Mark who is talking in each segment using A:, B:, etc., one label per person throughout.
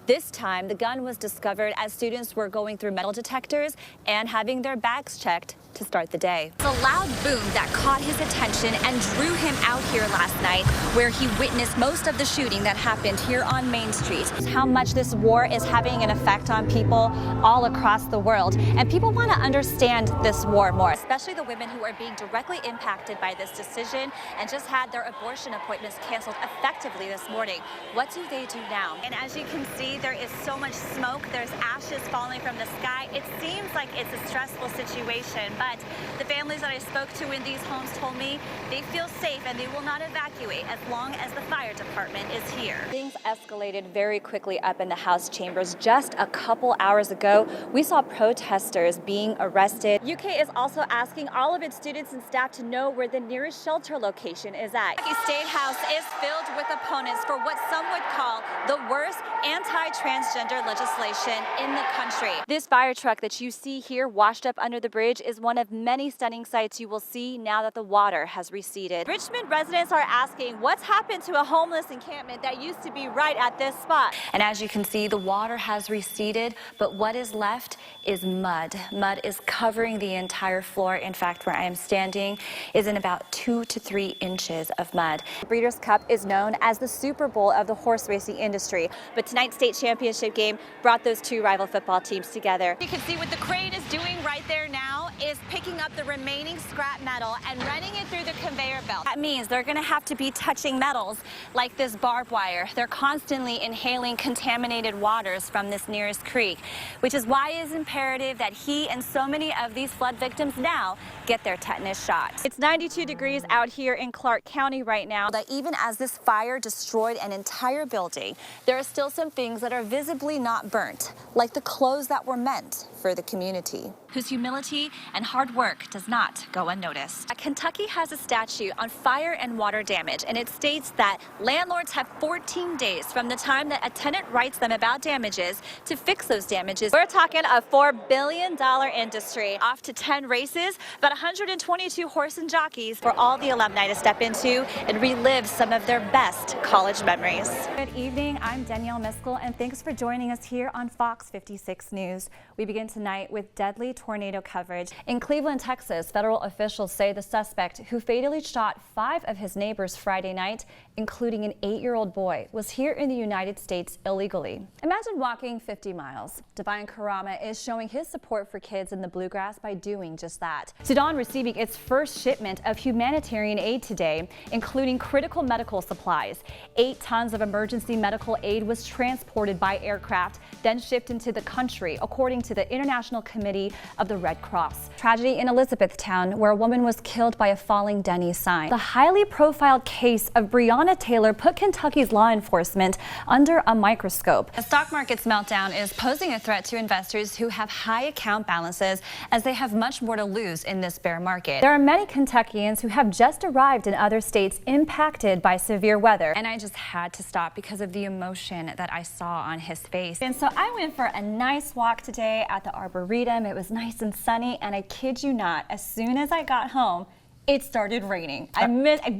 A: This time, the gun was discovered as students were going through metal detectors and having their bags checked to start the day. The loud boom that caught his attention and drew him out here last night, where he witnessed most of the shooting that happened here on Main Street. How much this war is having an effect on people all across the world. And people want to understand this war more, especially the women who are being directly impacted by this decision and just had their abortion appointments canceled effectively this morning. What do they do now? And as you can see, there is so much smoke. There's ashes falling from the sky. It seems like it's a stressful situation, but the families that I spoke to in these homes told me they feel safe and they will not evacuate as long as the fire department is here. Things escalated very quickly up in the House chambers. Just a couple hours ago, we saw protesters being arrested. UK is also asking all of its students and staff to know where the nearest shelter location is at. The State House is filled with opponents for what some would call the worst anti-transgender legislation in the country. This fire truck that you see here washed up under the bridge is one of many stunning sights you will see now that the water has receded. Richmond residents are asking what's happened to a homeless encampment that used to be right at this spot. And as you can see, the water has receded, but what is left is mud. Mud is covering the entire floor. In fact, where I am standing is in about 2 to 3 inches of mud. The Breeders' Cup is known as the Super Bowl of the horse racing industry, but tonight's state championship game brought those two rival football teams together. You can see what the crane is doing right there now is picking up the remaining scrap metal and running it through the conveyor belt. That means they're going to have to be touching metals like this barbed wire. They're constantly inhaling contaminated waters from this nearest creek, which is why it is imperative that he and so many of these flood victims now get their tetanus shot. It's 92 degrees out here in Clark County right now. That even as this fire destroyed an entire building, there are still some things that are visibly not burnt, like the clothes that were meant for the community, whose humility and hard work does not go unnoticed. Kentucky has a statute on fire and water damage, and it states that landlords have 14 days from the time that a tenant writes them about damages to fix those damages. We're talking a $4 billion industry, off to 10 races, about 122 horse and jockeys for all the alumni to step into and relive some of their best college memories. Good evening, I'm Danielle Miskell, and thanks for joining us here on Fox 56 News. We begin tonight with deadly tornado coverage. In Cleveland, Texas, federal officials say the suspect who fatally shot 5 of his neighbors Friday night, including an 8-year-old boy, was here in the United States illegally. Imagine walking 50 miles. Divine Karama is showing his support for kids in the bluegrass by doing just that. Sudan receiving its first shipment of humanitarian aid today, including critical medical supplies. 8 tons of emergency medical aid was transported by aircraft, then shipped into the country, according to the International Committee of the Red Cross. Tragedy in Elizabethtown, where a woman was killed by a falling Denny's sign. The highly profiled case of Breonna Taylor put Kentucky's law enforcement under a microscope. The stock market's meltdown is posing a threat to investors who have high account balances, as they have much more to lose in this bear market. There are many Kentuckians who have just arrived in other states impacted by severe weather, and I just had to stop because of the emotion that I saw on his face. And so I went for a nice walk today at the Arboretum. It was nice and sunny, and I kid you not, as soon as I got home, it started raining. I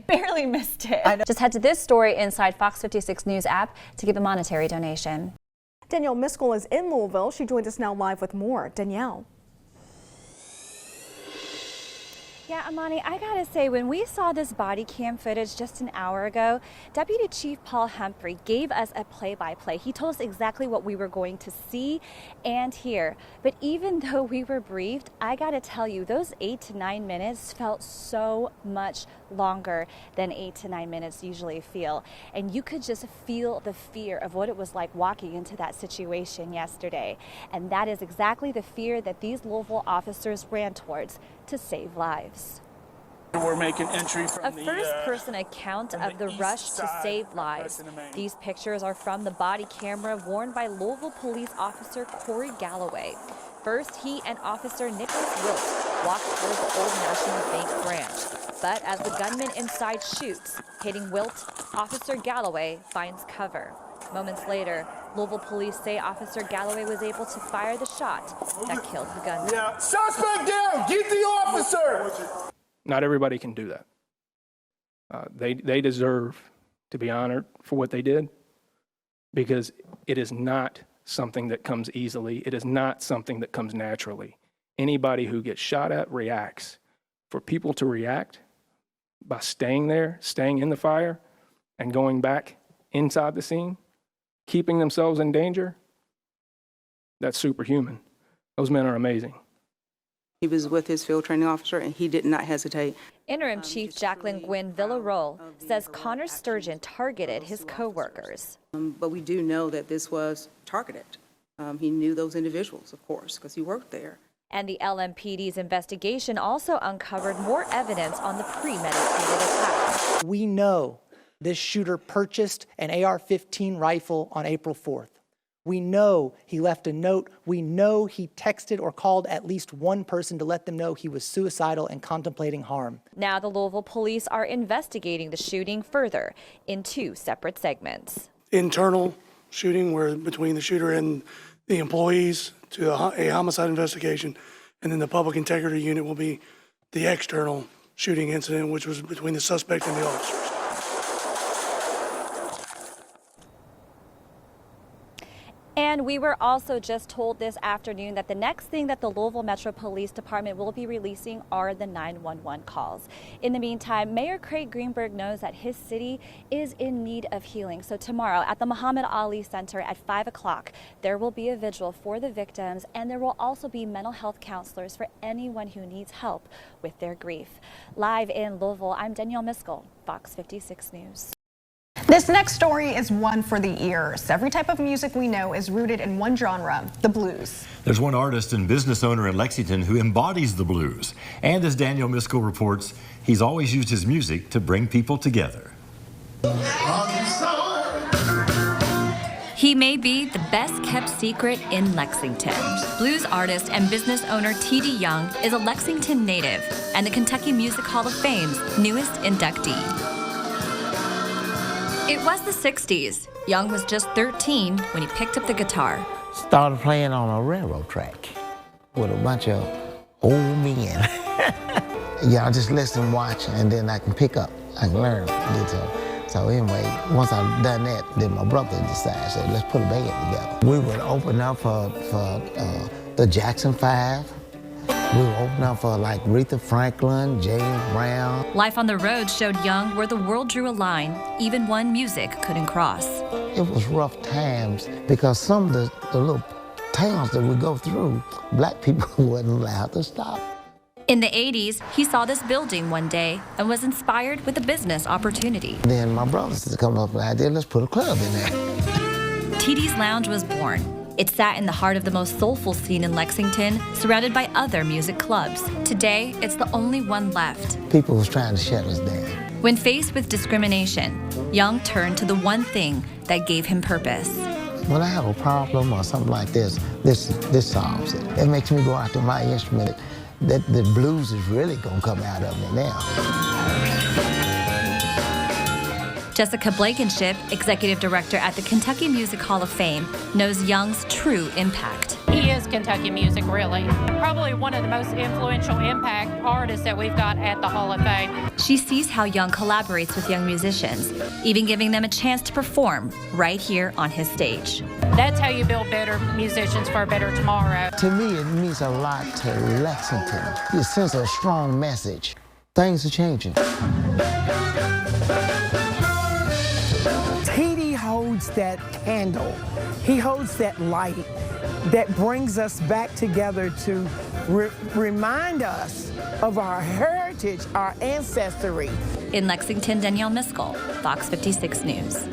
A: barely missed it. Just head to this story inside Fox 56 News app to give a monetary donation.
B: Danielle Miskell is in Louisville. She joins us now live with more. Danielle.
A: Yeah, Amani, I gotta say, when we saw this body cam footage just an hour ago, Deputy Chief Paul Humphrey gave us a play-by-play. He told us exactly what we were going to see and hear. But even though we were briefed, I gotta tell you, those 8 to 9 minutes felt so much longer than 8 to 9 minutes usually feel. And you could just feel the fear of what it was like walking into that situation yesterday. And that is exactly the fear that these Louisville officers ran towards to save lives.
C: We're making entry from
A: a first-person account of the rush to save lives. These pictures are from the body camera worn by Louisville police officer Corey Galloway. First, he and Officer Nicholas Wilt walked toward the Old National Bank branch. But as the gunman inside shoots, hitting Wilt, Officer Galloway finds cover. Moments later, Louisville police say Officer Galloway was able to fire the shot that killed the gunman.
D: Yeah, suspect down! Get the officer!
C: Not everybody can do that. They deserve to be honored for what they did. because it is not something that comes easily. It is not something that comes naturally. Anybody who gets shot at reacts. For people to react by staying there, staying in the fire, and going back inside the scene, keeping themselves in danger, that's superhuman. Those men are amazing.
E: He was with his field training officer, and he did not hesitate.
A: Interim Chief Jacqueline Gwynn Villarreal says Connor Sturgeon targeted his co-workers.
E: But we do know that this was targeted. He knew those individuals, of course, because he worked there.
A: And the LMPD's investigation also uncovered more evidence on the premeditated attack.
F: We know this shooter purchased an AR-15 rifle on April 4th. We know he left a note. We know he texted or called at least one person to let them know he was suicidal and contemplating harm.
A: Now the Louisville police are investigating the shooting further in 2 separate segments.
G: Internal shooting where between the shooter and the employees to a homicide investigation, and then the public integrity unit will be the external shooting incident, which was between the suspect and the officers.
A: And we were also just told this afternoon that the next thing that the Louisville Metro Police Department will be releasing are the 911 calls. In the meantime, Mayor Craig Greenberg knows that his city is in need of healing. So tomorrow at the Muhammad Ali Center at 5 o'clock, there will be a vigil for the victims, and there will also be mental health counselors for anyone who needs help with their grief. Live in Louisville, I'm Danielle Miskell, Fox 56 News.
H: This next story is one for the ears. Every type of music we know is rooted in one genre, the blues.
I: There's one artist and business owner in Lexington who embodies the blues. And as Danielle Miskell reports, he's always used his music to bring people together.
A: He may be the best kept secret in Lexington. Blues artist and business owner T.D. Young is a Lexington native and the Kentucky Music Hall of Fame's newest inductee. It was the 60s. Young was just 13 when he picked up the guitar.
J: Started playing on a railroad track with a bunch of old men. Yeah, I just listen and watch, and then I can pick up. I can learn guitar. So anyway, once I've done that, then my brother decided, said, let's put a band together. We would open up for the Jackson 5. We were opening up for like Aretha Franklin, James Brown.
A: Life on the road showed Young where the world drew a line, even one music couldn't cross.
J: It was rough times because some of the little towns that we go through, black people wasn't allowed to stop.
A: In the 80s, he saw this building one day and was inspired with a business opportunity.
J: Then my brothers come up with the idea, let's put a club in there.
A: TD's Lounge was born. It sat in the heart of the most soulful scene in Lexington, surrounded by other music clubs. Today, it's the only one left.
J: People was trying to shut us down.
A: When faced with discrimination, Young turned to the one thing that gave him purpose.
J: When I have a problem or something like this solves it. It makes me go out to my instrument. That the blues is really gonna come out of me now.
A: Jessica Blankenship, executive director at the Kentucky Music Hall of Fame, knows Young's true impact.
K: He is Kentucky music, really. Probably one of the most influential impact artists that we've got at the Hall of Fame.
A: She sees how Young collaborates with young musicians, even giving them a chance to perform right here on his stage.
K: That's how you build better musicians for a better tomorrow.
J: To me, it means a lot to Lexington. It sends a strong message. Things are changing.
L: He holds that candle. He holds that light that brings us back together to remind us of our heritage, our ancestry.
A: In Lexington, Danielle Miskell, Fox 56 News.